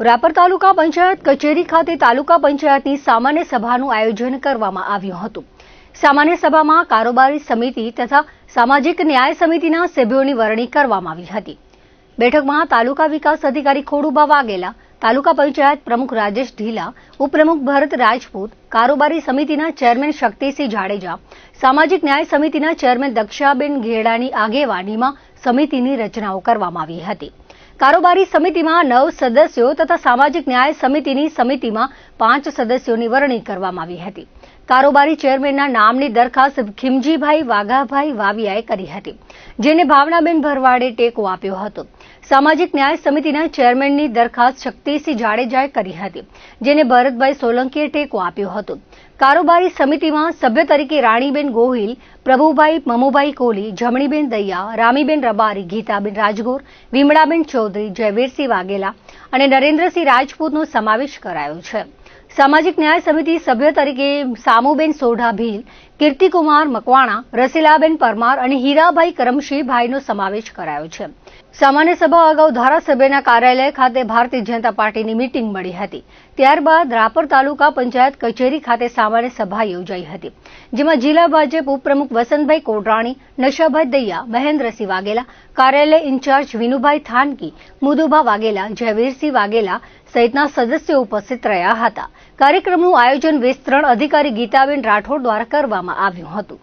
રાપર તાલુકા પંચાયત કચેરી ખાતે તાલુકા પંચાયતની સામાન્ય સભાનું આયોજન કરવામાં આવ્યું હતું। સામાન્ય સભામાં કારોબારી સમિતિ તથા સામાજિક ન્યાય સમિતિના સભ્યોની વરણી કરવામાં આવી હતી। બેઠકમાં તાલુકા વિકાસ અધિકારી ખોડુભા વાઘેલા, તાલુકા પંચાયત પ્રમુખ રાજેશ ઢીલા, ઉપપ્રમુખ ભરત રાજપૂત, કારોબારી સમિતિના ચેરમેન શક્તિસિંહ જાડેજા, સામાજિક ન્યાય સમિતિના ચેરમેન દક્ષાબેન ઘેડાની આગેવાનીમાં સમિતિની રચનાઓ કરવામાં આવી હતી। કારોબારી સમિતિમાં 9 સદસ્યો તથા સામાજિક ન્યાય સમિતિમાં 5 સદસ્યોની વરણી કરવામાં આવી હતી। કારોબારી ચેરમેનના નામની દરખાસ્ત ખીમજીભાઈ વાઘાભાઈ વાવિયાએ કરી હતી, જેને ભાવનાબેન ભરવાડે ટેકો આપ્યો હતો। સામાજિક ન્યાય સમિતિના ચેરમેનની દરખાસ્ત શક્તિસિંહ જાડેજાએ કરી હતી, જેને ભરતભાઈ સોલંકીએ ટેકો આપ્યો હતો। કારોબારી સમિતિમાં સભ્ય તરીકે રાણીબેન ગોહિલ, પ્રભુભાઈ મમુભાઈ કોલી, જમણીબેન દૈયા, રામીબેન રબારી, ગીતાબેન રાજગોર, વિમળાબેન ચૌધરી, જયવીરસિંહ વાઘેલા અને નરેન્દ્રસિંહ રાજપૂતનો સમાવેશ કરાયો છે। સામાજિક ન્યાય સમિતિ સભ્ય તરીકે સામુબેન સોઢા ભીલ, કીર્તિકુમાર મકવાણા, રસીલાબેન પરમાર અને હીરાભાઈ કરમશીભાઈનો સમાવેશ કરાયો છે। સામાન્ય સભા અગાઉ ધારાસભ્યના કાર્યાલય ખાતે ભારતીય જનતા પાર્ટીની મીટિંગ મળી હતી। ત્યારબાદ રાપર તાલુકા પંચાયત કચેરી ખાતે સામાન્ય સભા યોજાઈ હતી, જેમાં જિલ્લા ભાજપ ઉપપ્રમુખ વસંતભાઈ કોડરાણી, નશાભાઈ દૈયા, મહેન્દ્રસિંહ વાઘેલા, કાર્યાલય ઇન્ચાર્જ વિનુભાઈ થાનકી, મુદુભા વાઘેલા, જયવીરસિંહ વાઘેલા સહિતના સદસ્યો ઉપસ્થિત રહ્યા હતા। કાર્યક્રમનું આયોજન વિસ્તરણ અધિકારી ગીતાબેન રાઠોડ દ્વારા કરવામાં આવ્યું હતું।